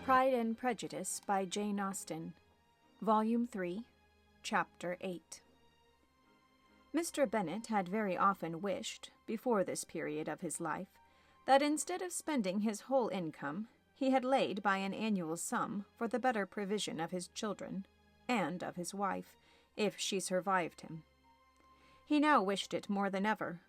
Pride and Prejudice by Jane Austen, Volume 3, Chapter 8. Mr. Bennett had very often wished, before this period of his life, that instead of spending his whole income, he had laid by an annual sum for the better provision of his children, and of his wife, if she survived him. He now wished it more than ever.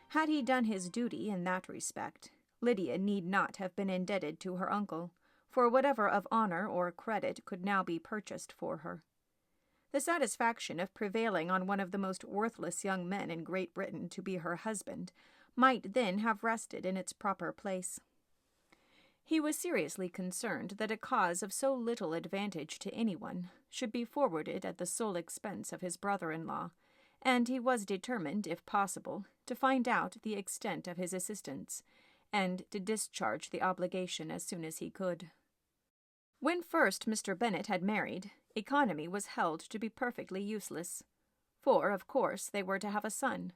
Had he done his duty in that respect, Lydia need not have been indebted to her uncle, for whatever of honor or credit could now be purchased for her. The satisfaction of prevailing on one of the most worthless young men in Great Britain to be her husband might then have rested in its proper place. He was seriously concerned that a cause of so little advantage to anyone should be forwarded at the sole expense of his brother-in-law, and he was determined, if possible, to find out the extent of his assistance, and to discharge the obligation as soon as he could. When first Mr. Bennett had married, economy was held to be perfectly useless, for, of course, they were to have a son.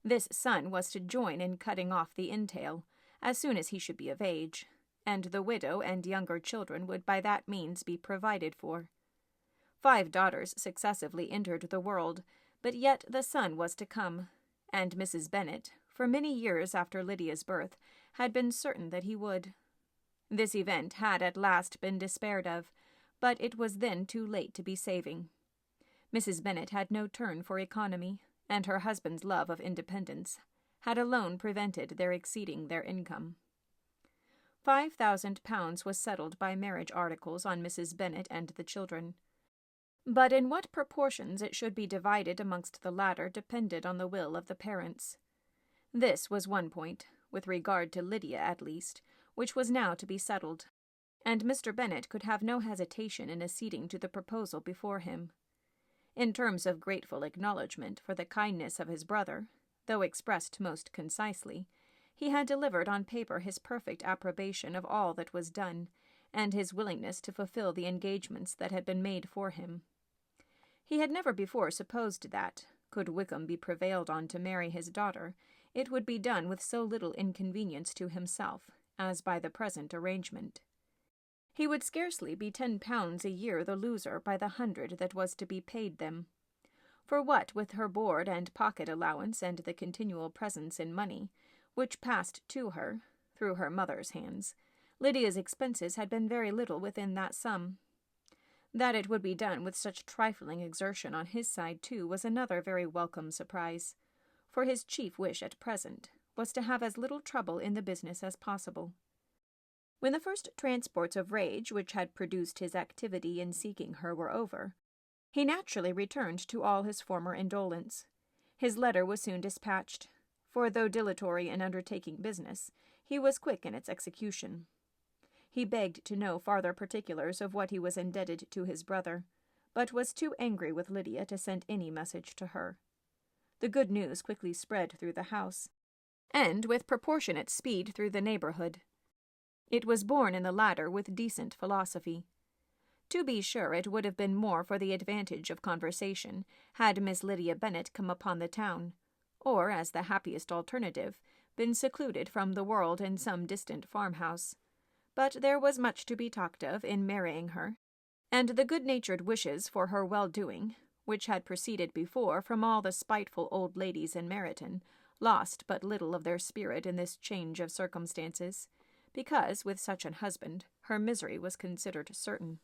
This son was to join in cutting off the entail, as soon as he should be of age, and the widow and younger children would by that means be provided for. 5 daughters successively entered the world, but yet the son was to come, and Mrs. Bennett, for many years after Lydia's birth, had been certain that he would. This event had at last been despaired of, but it was then too late to be saving. Mrs. Bennett had no turn for economy, and her husband's love of independence had alone prevented their exceeding their income. £5,000 was settled by marriage articles on Mrs. Bennett and the children, but in what proportions it should be divided amongst the latter depended on the will of the parents. This was one point, with regard to Lydia at least, which was now to be settled, and Mr. Bennett could have no hesitation in acceding to the proposal before him. In terms of grateful acknowledgment for the kindness of his brother, though expressed most concisely, he had delivered on paper his perfect approbation of all that was done, and his willingness to fulfill the engagements that had been made for him. He had never before supposed that, could Wickham be prevailed on to marry his daughter, it would be done with so little inconvenience to himself as by the present arrangement. He would scarcely be £10 a year the loser by the 100 that was to be paid them. For what with her board and pocket allowance and the continual presents in money, which passed to her, through her mother's hands, Lydia's expenses had been very little within that sum. That it would be done with such trifling exertion on his side, too, was another very welcome surprise, for his chief wish at present was to have as little trouble in the business as possible. When the first transports of rage which had produced his activity in seeking her were over, he naturally returned to all his former indolence. His letter was soon dispatched, for though dilatory in undertaking business, he was quick in its execution. He begged to know farther particulars of what he was indebted to his brother, but was too angry with Lydia to send any message to her. The good news quickly spread through the house, and with proportionate speed through the neighborhood. It was borne in the latter with decent philosophy. To be sure, it would have been more for the advantage of conversation had Miss Lydia Bennett come upon the town, or, as the happiest alternative, been secluded from the world in some distant farmhouse. But there was much to be talked of in marrying her, and the good-natured wishes for her well-doing, which had proceeded before from all the spiteful old ladies in Meryton, lost but little of their spirit in this change of circumstances, because, with such an husband, her misery was considered certain.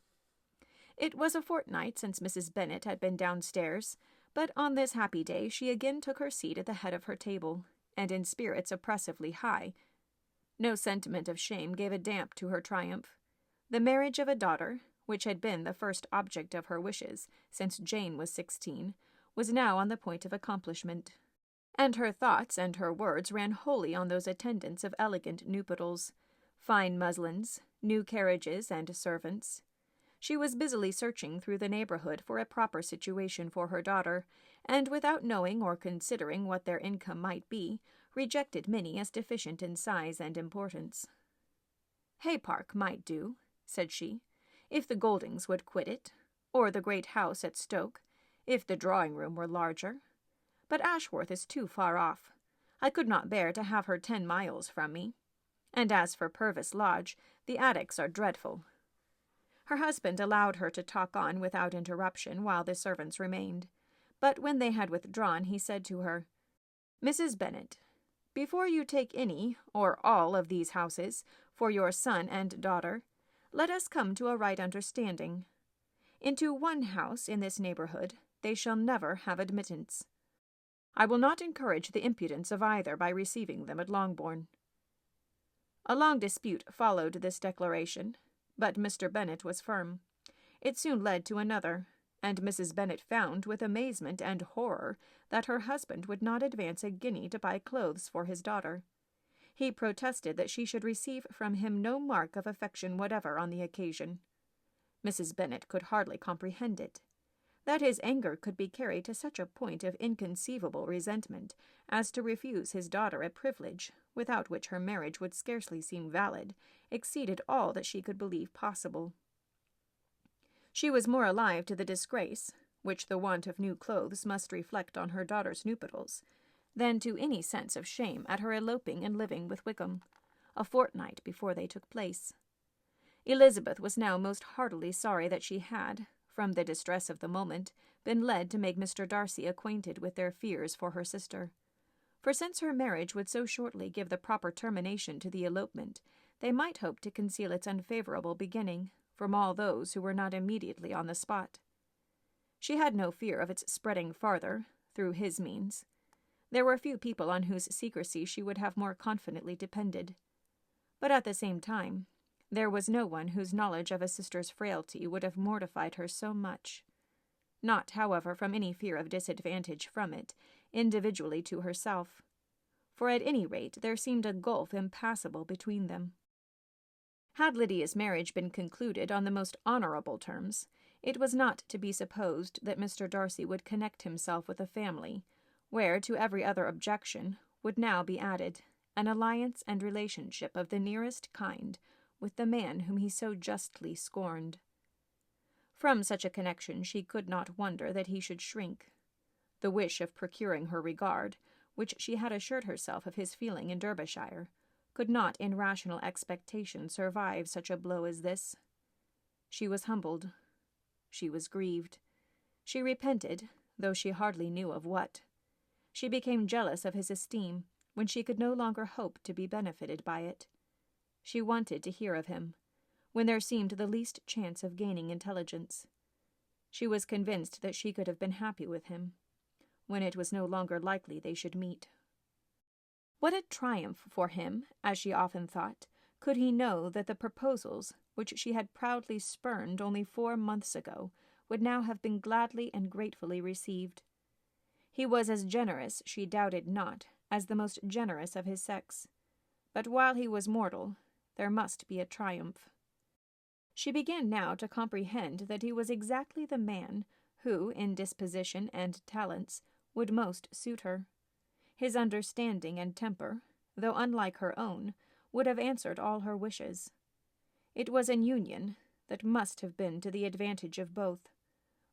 It was a fortnight since Mrs. Bennett had been downstairs, but on this happy day she again took her seat at the head of her table, and in spirits oppressively high. No sentiment of shame gave a damp to her triumph. The marriage of a daughter, which had been the first object of her wishes since Jane was 16, was now on the point of accomplishment, and her thoughts and her words ran wholly on those attendants of elegant nuptials, fine muslins, new carriages, and servants. She was busily searching through the neighborhood for a proper situation for her daughter, and without knowing or considering what their income might be, rejected many as deficient in size and importance. Haypark might do, said she, if the Goldings would quit it, or the great house at Stoke, if the drawing-room were larger. But Ashworth is too far off. I could not bear to have her 10 miles from me. And as for Purvis Lodge, the attics are dreadful. Her husband allowed her to talk on without interruption while the servants remained, but when they had withdrawn he said to her, "Mrs. Bennet, before you take any or all of these houses for your son and daughter, let us come to a right understanding. Into one house in this neighborhood they shall never have admittance. I will not encourage the impudence of either by receiving them at Longbourn." A long dispute followed this declaration, but Mr. Bennet was firm. It soon led to another, and Mrs. Bennet found with amazement and horror that her husband would not advance a guinea to buy clothes for his daughter. He protested that she should receive from him no mark of affection whatever on the occasion. Mrs. Bennet could hardly comprehend it. That his anger could be carried to such a point of inconceivable resentment as to refuse his daughter a privilege without which her marriage would scarcely seem valid, exceeded all that she could believe possible. She was more alive to the disgrace, which the want of new clothes must reflect on her daughter's nuptials, than to any sense of shame at her eloping and living with Wickham, a fortnight before they took place. Elizabeth was now most heartily sorry that she had, from the distress of the moment, been led to make Mr. Darcy acquainted with their fears for her sister. For since her marriage would so shortly give the proper termination to the elopement, they might hope to conceal its unfavourable beginning from all those who were not immediately on the spot. She had no fear of its spreading farther, through his means. There were few people on whose secrecy she would have more confidently depended. But at the same time, there was no one whose knowledge of a sister's frailty would have mortified her so much. Not, however, from any fear of disadvantage from it, individually to herself, for at any rate there seemed a gulf impassable between them. Had Lydia's marriage been concluded on the most honourable terms, it was not to be supposed that Mr. Darcy would connect himself with a family, where, to every other objection, would now be added an alliance and relationship of the nearest kind with the man whom he so justly scorned. From such a connection she could not wonder that he should shrink. The wish of procuring her regard, which she had assured herself of his feeling in Derbyshire, could not in rational expectation survive such a blow as this. She was humbled. She was grieved. She repented, though she hardly knew of what. She became jealous of his esteem, when she could no longer hope to be benefited by it. She wanted to hear of him, when there seemed the least chance of gaining intelligence. She was convinced that she could have been happy with him, when it was no longer likely they should meet. What a triumph for him, as she often thought, could he know that the proposals which she had proudly spurned only 4 months ago would now have been gladly and gratefully received. He was as generous, she doubted not, as the most generous of his sex. But while he was mortal, there must be a triumph. She began now to comprehend that he was exactly the man who, in disposition and talents, would most suit her. His understanding and temper, though unlike her own, would have answered all her wishes. It was an union that must have been to the advantage of both.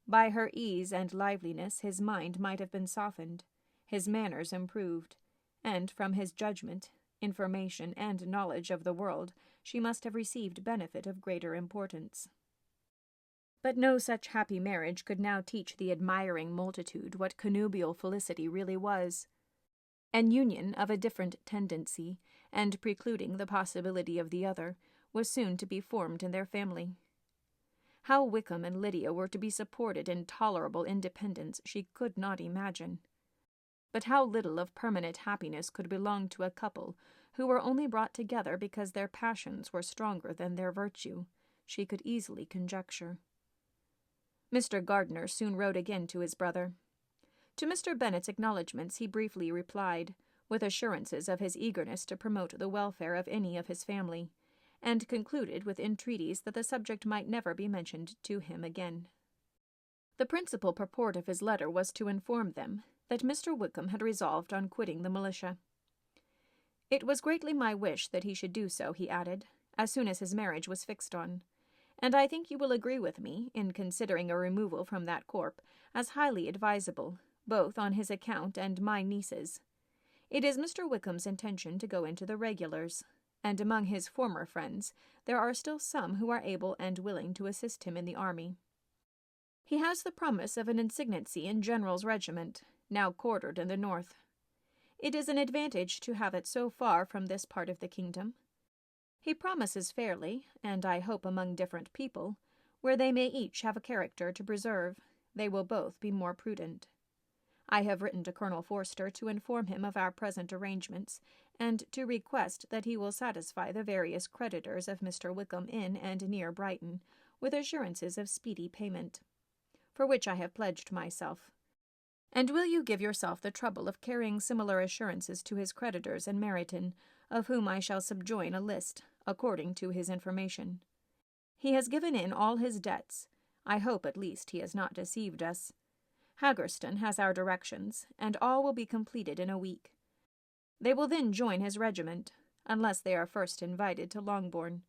By her ease and liveliness his mind might have been softened, his manners improved, and from his judgment, information, and knowledge of the world she must have received benefit of greater importance. But no such happy marriage could now teach the admiring multitude what connubial felicity really was. An union of a different tendency, and precluding the possibility of the other, was soon to be formed in their family. How Wickham and Lydia were to be supported in tolerable independence she could not imagine. But how little of permanent happiness could belong to a couple who were only brought together because their passions were stronger than their virtue, she could easily conjecture. Mr. Gardiner soon wrote again to his brother. To Mr. Bennett's acknowledgments he briefly replied, with assurances of his eagerness to promote the welfare of any of his family, and concluded with entreaties that the subject might never be mentioned to him again. The principal purport of his letter was to inform them that Mr. Wickham had resolved on quitting the militia. It was greatly my wish that he should do so, he added, as soon as his marriage was fixed on, and I think you will agree with me in considering a removal from that corps as highly advisable, both on his account and my niece's. It is Mr. Wickham's intention to go into the regulars, and among his former friends there are still some who are able and willing to assist him in the army. He has the promise of an insigniancy in General's regiment, now quartered in the north. It is an advantage to have it so far from this part of the kingdom. He promises fairly, and I hope among different people, where they may each have a character to preserve, they will both be more prudent. I have written to Colonel Forster to inform him of our present arrangements, and to request that he will satisfy the various creditors of Mr. Wickham in and near Brighton, with assurances of speedy payment, for which I have pledged myself. And will you give yourself the trouble of carrying similar assurances to his creditors in Meryton, of whom I shall subjoin a list, according to his information. He has given in all his debts. I hope at least he has not deceived us. Haggerston has our directions, and all will be completed in a week. They will then join his regiment, unless they are first invited to Longbourn.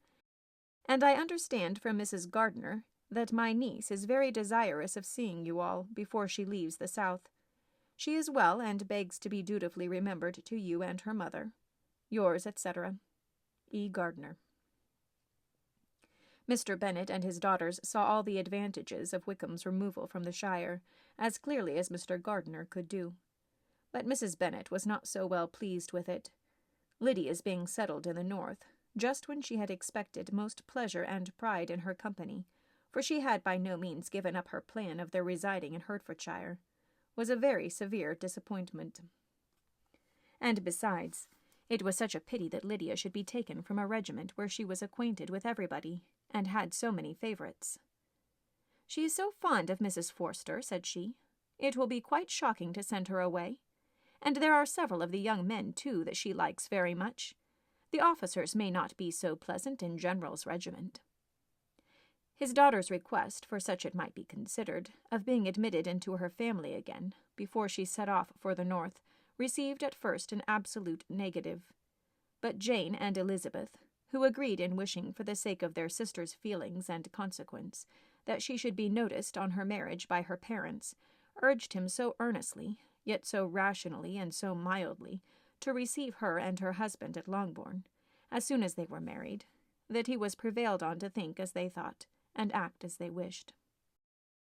And I understand from Mrs. Gardiner that my niece is very desirous of seeing you all before she leaves the south. She is well, and begs to be dutifully remembered to you and her mother. Yours, etc., E. Gardiner. Mr. Bennett and his daughters saw all the advantages of Wickham's removal from the shire, as clearly as Mr. Gardiner could do. But Mrs. Bennett was not so well pleased with it. Lydia's being settled in the north, just when she had expected most pleasure and pride in her company, for she had by no means given up her plan of their residing in Hertfordshire, was a very severe disappointment. And besides, it was such a pity that Lydia should be taken from a regiment where she was acquainted with everybody, and had so many favourites. "She is so fond of Mrs. Forster," said she. "It will be quite shocking to send her away. And there are several of the young men, too, that she likes very much. The officers may not be so pleasant in General's regiment." His daughter's request, for such it might be considered, of being admitted into her family again, before she set off for the north, received at first an absolute negative. But Jane and Elizabeth, who agreed in wishing for the sake of their sister's feelings and consequence that she should be noticed on her marriage by her parents, urged him so earnestly, yet so rationally and so mildly, to receive her and her husband at Longbourn, as soon as they were married, that he was prevailed on to think as they thought, and act as they wished.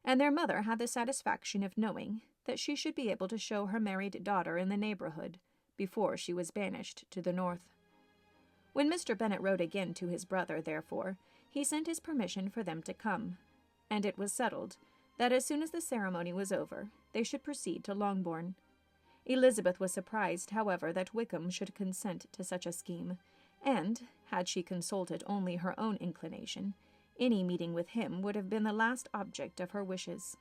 And their mother had the satisfaction of knowing that she should be able to show her married daughter in the neighbourhood before she was banished to the north. When Mr. Bennett wrote again to his brother, therefore, he sent his permission for them to come, and it was settled that as soon as the ceremony was over, they should proceed to Longbourn. Elizabeth was surprised, however, that Wickham should consent to such a scheme, and, had she consulted only her own inclination, any meeting with him would have been the last object of her wishes.